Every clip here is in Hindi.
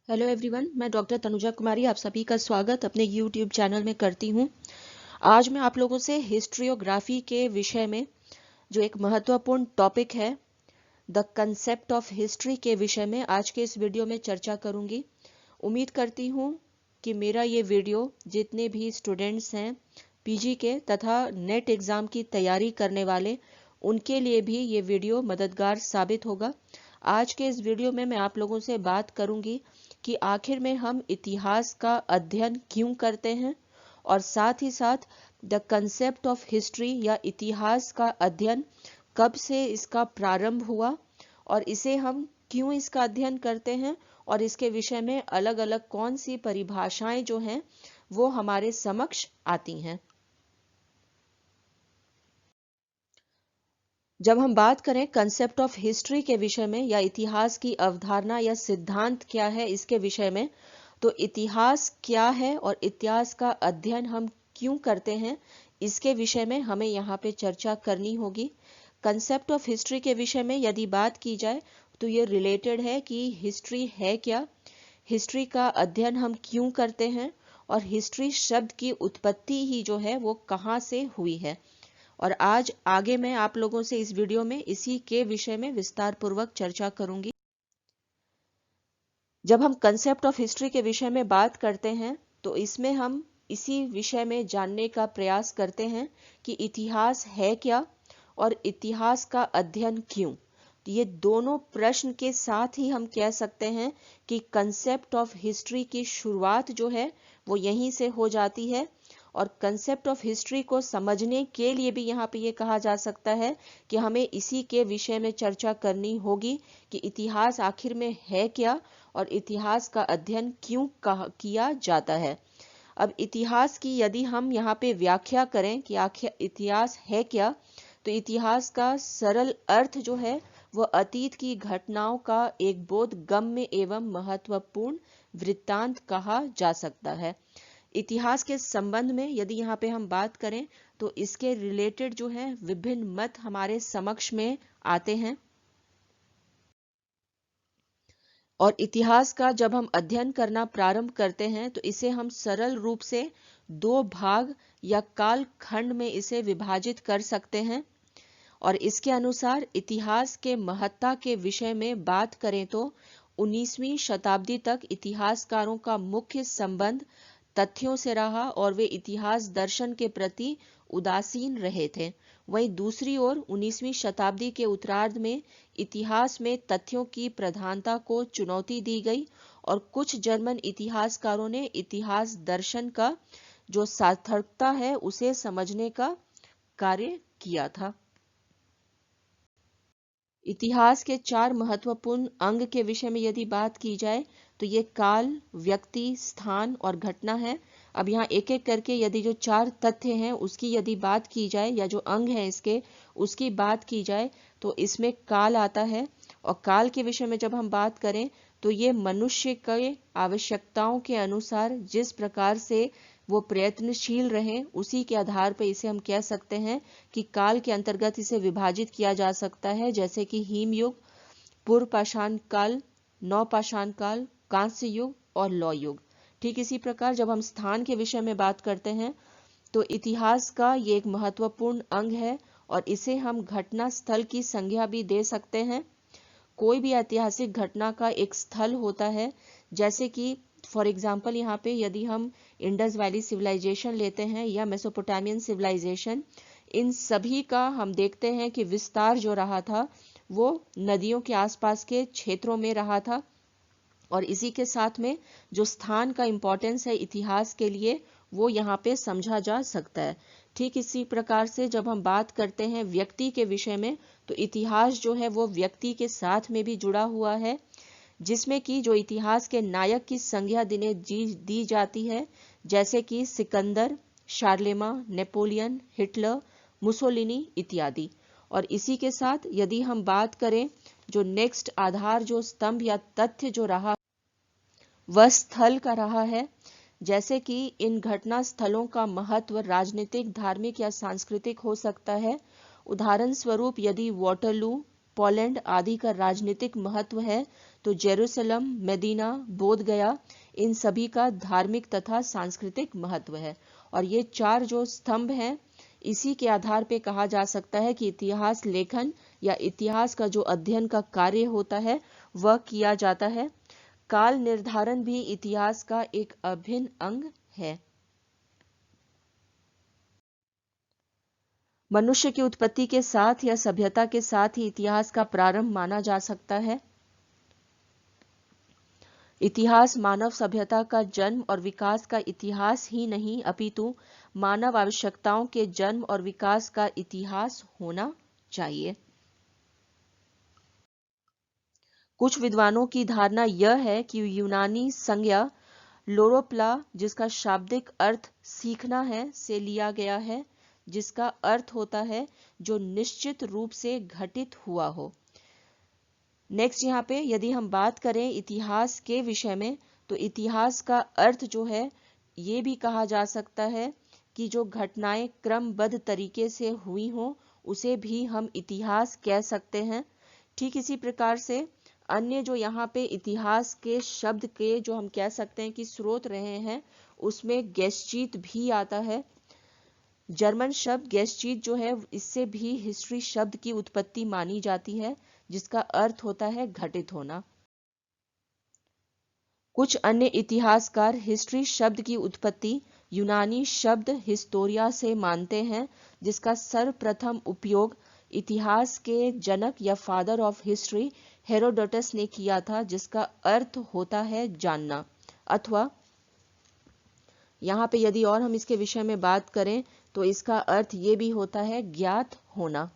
हेलो एवरीवन, मैं डॉक्टर तनुजा कुमारी आप सभी का स्वागत अपने यूट्यूब चैनल में करती हूँ। आज मैं आप लोगों से हिस्ट्रियोग्राफी के विषय में जो एक महत्वपूर्ण टॉपिक है द कंसेप्ट ऑफ हिस्ट्री के विषय में आज के इस वीडियो में चर्चा करूंगी। उम्मीद करती हूँ कि मेरा ये वीडियो जितने भी स्टूडेंट्स हैं पीजी के तथा नेट एग्ज़ाम की तैयारी करने वाले उनके लिए भी ये वीडियो मददगार साबित होगा। आज के इस वीडियो में मैं आप लोगों से बात करूंगी कि आखिर में हम इतिहास का अध्ययन क्यों करते हैं और साथ ही साथ द कंसेप्ट ऑफ हिस्ट्री या इतिहास का अध्ययन कब से इसका प्रारंभ हुआ और इसे हम क्यों इसका अध्ययन करते हैं और इसके विषय में अलग अलग कौन सी परिभाषाएं जो हैं वो हमारे समक्ष आती हैं। जब हम बात करें कंसेप्ट ऑफ हिस्ट्री के विषय में या इतिहास की अवधारणा या सिद्धांत क्या है इसके विषय में, तो इतिहास क्या है और इतिहास का अध्ययन हम क्यों करते हैं इसके विषय में हमें यहाँ पे चर्चा करनी होगी। कंसेप्ट ऑफ हिस्ट्री के विषय में यदि बात की जाए तो ये रिलेटेड है कि हिस्ट्री है क्या, हिस्ट्री का अध्ययन हम क्यों करते हैं और हिस्ट्री शब्द की उत्पत्ति ही जो है वो कहाँ से हुई है। और आज आगे मैं आप लोगों से इस वीडियो में इसी के विषय में विस्तार पूर्वक चर्चा करूंगी। जब हम कंसेप्ट ऑफ हिस्ट्री के विषय में बात करते हैं तो इसमें हम इसी विषय में जानने का प्रयास करते हैं कि इतिहास है क्या और इतिहास का अध्ययन क्यों। तो ये दोनों प्रश्न के साथ ही हम कह सकते हैं कि कंसेप्ट ऑफ हिस्ट्री की शुरुआत जो है वो यहीं से हो जाती है और कंसेप्ट ऑफ हिस्ट्री को समझने के लिए भी यहाँ पे ये कहा जा सकता है कि हमें इसी के विषय में चर्चा करनी होगी कि इतिहास आखिर में है क्या और इतिहास का अध्ययन क्यों किया जाता है। अब इतिहास की यदि हम यहाँ पे व्याख्या करें कि आखिर इतिहास है क्या, तो इतिहास का सरल अर्थ जो है वह अतीत की घटनाओं का एक बोधगम्य एवं महत्वपूर्ण वृत्तांत कहा जा सकता है। इतिहास के संबंध में यदि यहाँ पे हम बात करें तो इसके रिलेटेड जो है विभिन्न मत हमारे समक्ष में आते हैं और इतिहास का जब हम अध्ययन करना प्रारंभ करते हैं तो इसे हम सरल रूप से दो भाग या काल खंड में इसे विभाजित कर सकते हैं। और इसके अनुसार इतिहास के महत्ता के विषय में बात करें तो 19वीं शताब्दी तक इतिहासकारों का मुख्य संबंध तथ्यों से रहा और वे इतिहास दर्शन के प्रति उदासीन रहे थे। वहीं दूसरी ओर 19वीं शताब्दी के उत्तरार्ध में इतिहास में तथ्यों की प्रधानता को चुनौती दी गई और कुछ जर्मन इतिहासकारों ने इतिहास दर्शन का जो सार्थकता है उसे समझने का कार्य किया था। इतिहास के चार महत्वपूर्ण अंग के विषय में यदि बात की जाए तो ये काल, व्यक्ति, स्थान और घटना है। अब यहाँ एक एक करके यदि जो चार तथ्य हैं उसकी यदि बात की जाए या जो अंग है इसके उसकी बात की जाए तो इसमें काल आता है। और काल के विषय में जब हम बात करें तो ये मनुष्य के आवश्यकताओं के अनुसार जिस प्रकार से वो प्रयत्नशील रहें उसी के आधार पर इसे हम कह सकते हैं कि काल के अंतर्गत इसे विभाजित किया जा सकता है, जैसे कि हिम युग, पूर्व पाषाण काल, नवपाषाण काल, कांस्य युग और लौह युग। ठीक इसी प्रकार जब हम स्थान के विषय में बात करते हैं तो इतिहास का ये एक महत्वपूर्ण अंग है और इसे हम घटना स्थल की संज्ञा भी दे सकते हैं। कोई भी ऐतिहासिक घटना का एक स्थल होता है, जैसे कि फॉर एग्जाम्पल यहाँ पे यदि हम इंडस वैली सिविलाइजेशन लेते हैं या मेसोपोटामियन सिविलाइजेशन, इन सभी का हम देखते हैं कि विस्तार जो रहा था वो नदियों के आसपास के क्षेत्रों में रहा था और इसी के साथ में जो स्थान का इम्पोर्टेंस है इतिहास के लिए वो यहाँ पे समझा जा सकता है। ठीक इसी प्रकार से जब हम बात करते हैं व्यक्ति के विषय में तो इतिहास जो है वो व्यक्ति के साथ में भी जुड़ा हुआ है, जिसमें कि जो इतिहास के नायक की संज्ञा दी जाती है, जैसे कि सिकंदर, शार्लेमा, नेपोलियन, हिटलर, मुसोलिनी इत्यादि। और इसी के साथ यदि हम बात करें जो नेक्स्ट आधार जो स्तंभ या तथ्य जो रहा वह स्थल का रहा है, जैसे कि इन घटना स्थलों का महत्व राजनीतिक, धार्मिक या सांस्कृतिक हो सकता है। उदाहरण स्वरूप यदि वाटरलू, पोलैंड आदि का राजनीतिक महत्व है तो जेरूसलम, मदीना, बोध गया, इन सभी का धार्मिक तथा सांस्कृतिक महत्व है। और ये चार जो स्तंभ हैं, इसी के आधार पे कहा जा सकता है कि इतिहास लेखन या इतिहास का जो अध्ययन का कार्य होता है वह किया जाता है। काल निर्धारण भी इतिहास का एक अभिन्न अंग है। मनुष्य की उत्पत्ति के साथ या सभ्यता के साथ ही इतिहास का प्रारंभ माना जा सकता है। इतिहास मानव सभ्यता का जन्म और विकास का इतिहास ही नहीं, अपितु मानव आवश्यकताओं के जन्म और विकास का इतिहास होना चाहिए। कुछ विद्वानों की धारणा यह है कि यूनानी संज्ञा लोरोप्ला, जिसका शाब्दिक अर्थ सीखना है, से लिया गया है, जिसका अर्थ होता है जो निश्चित रूप से घटित हुआ हो। नेक्स्ट यहाँ पे यदि हम बात करें इतिहास के विषय में, तो इतिहास का अर्थ जो है ये भी कहा जा सकता है कि जो घटनाएं क्रमबद्ध तरीके से हुई हों उसे भी हम इतिहास कह सकते हैं। ठीक इसी प्रकार से अन्य जो यहाँ पे इतिहास के शब्द के जो हम कह सकते हैं कि स्रोत रहे हैं, उसमें गेस्चीत भी आता है। जर्मन शब्द गेस्चीत जो है इससे भी हिस्ट्री शब्द की उत्पत्ति मानी जाती है, जिसका अर्थ होता है घटित होना। कुछ अन्य इतिहासकार हिस्ट्री शब्द की उत्पत्ति यूनानी शब्द हिस्टोरिया से मानते हैं, जिसका सर्वप्रथम उपयोग इतिहास के जनक या फादर ऑफ हिस्ट्री हेरोडोटस ने किया था, जिसका अर्थ होता है जानना। अथवा यहाँ पे यदि और हम इसके विषय में बात करें तो इसका अर्थ ये भी होता है ज्ञात होना।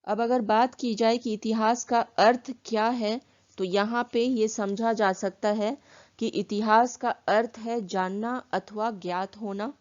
अब अगर बात की जाए कि इतिहास का अर्थ क्या है, तो यहाँ पे ये समझा जा सकता है कि इतिहास का अर्थ है जानना अथवा ज्ञात होना।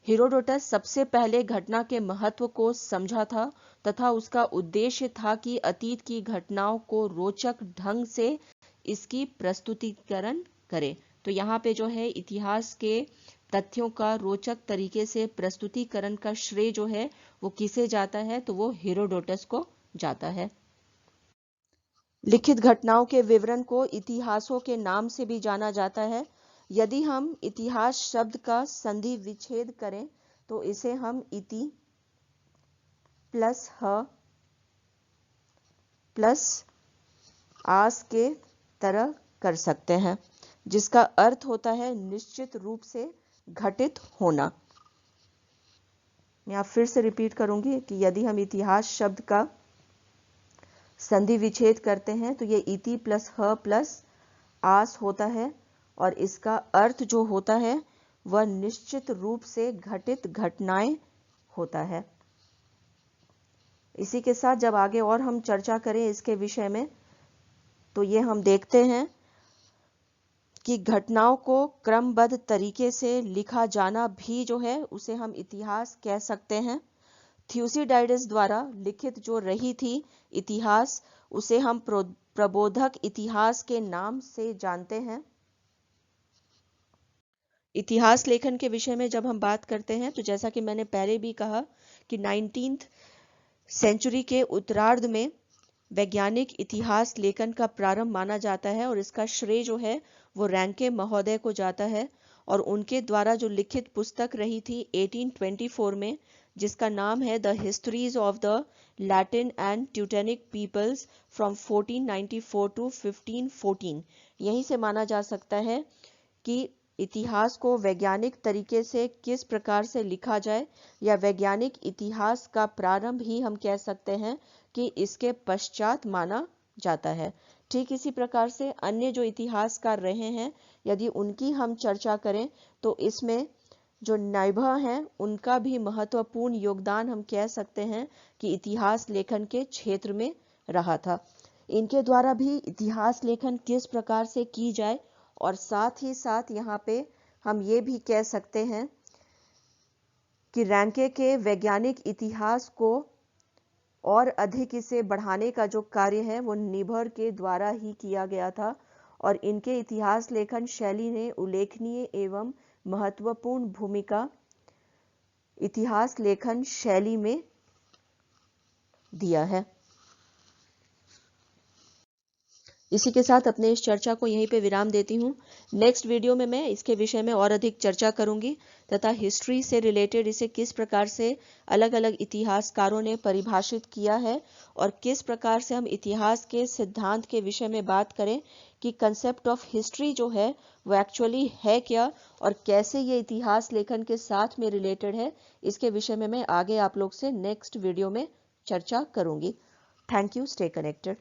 हेरोडोटस सबसे पहले घटना के महत्व को समझा था तथा उसका उद्देश्य था कि अतीत की घटनाओं को रोचक ढंग से इसकी प्रस्तुतिकरण करे। तो यहाँ पे जो है इतिहास के तथ्यों का रोचक तरीके से प्रस्तुतिकरण का श्रेय जो है वो किसे जाता है, तो वो हेरोडोटस को जाता है। लिखित घटनाओं के विवरण को इतिहासों के नाम से भी जाना जाता है। यदि हम इतिहास शब्द का संधि विच्छेद करें तो इसे हम इति प्लस ह प्लस आस के तरह कर सकते हैं, जिसका अर्थ होता है निश्चित रूप से घटित होना। मैं फिर से रिपीट करूंगी कि यदि हम इतिहास शब्द का संधि विच्छेद करते हैं तो ये इति प्लस ह प्लस आस होता है और इसका अर्थ जो होता है वह निश्चित रूप से घटित घटनाएं होता है। इसी के साथ जब आगे और हम चर्चा करें इसके विषय में, तो ये हम देखते हैं कि घटनाओं को क्रमबद्ध तरीके से लिखा जाना भी जो है उसे हम इतिहास कह सकते हैं। थ्यूसिडाइडस द्वारा लिखित जो रही थी इतिहास, उसे हम प्रबोधक इतिहास के नाम से जानते हैं। इतिहास लेखन के विषय में जब हम बात करते हैं तो जैसा कि मैंने पहले भी कहा कि 19th सेंचुरी के उत्तरार्ध में वैज्ञानिक इतिहास लेखन का प्रारंभ माना जाता है और इसका श्रेय जो है वो रैंके महोदय को जाता है और उनके द्वारा जो लिखित पुस्तक रही थी 1824 में, जिसका नाम है the histories of the Latin and Teutonic peoples from 1494 to 1514। यहीं से माना जा सकता है कि इतिहास को वैज्ञानिक तरीके से किस प्रकार से लिखा जाए, या वैज्ञानिक इतिहास का प्रारंभ ही हम कह सकते हैं कि इसके पश्चात माना जाता है। ठीक इसी प्रकार से अन्य जो इतिहासकार रहे हैं, यदि उनकी हम चर्चा करें तो इसमें जो नाइभा हैं उनका भी महत्वपूर्ण योगदान हम कह सकते हैं कि इतिहास लेखन के क्षेत्र में रहा था। इनके द्वारा भी इतिहास लेखन किस प्रकार से की जाए, और साथ ही साथ यहाँ पे हम ये भी कह सकते हैं कि रैंके के वैज्ञानिक इतिहास को और अधिक इसे बढ़ाने का जो कार्य है वो निभर के द्वारा ही किया गया था और इनके इतिहास लेखन शैली ने उल्लेखनीय एवं महत्वपूर्ण भूमिका इतिहास लेखन शैली में दिया है। इसी के साथ अपने इस चर्चा को यहीं पे विराम देती हूँ। नेक्स्ट वीडियो में मैं इसके विषय में और अधिक चर्चा करूंगी तथा हिस्ट्री से रिलेटेड इसे किस प्रकार से अलग अलग इतिहासकारों ने परिभाषित किया है और किस प्रकार से हम इतिहास के सिद्धांत के विषय में बात करें कि कंसेप्ट ऑफ हिस्ट्री जो है वो एक्चुअली है क्या और कैसे ये इतिहास लेखन के साथ में रिलेटेड है, इसके विषय में मैं आगे आप लोग से नेक्स्ट वीडियो में चर्चा करूंगी। Thank you. Stay connected.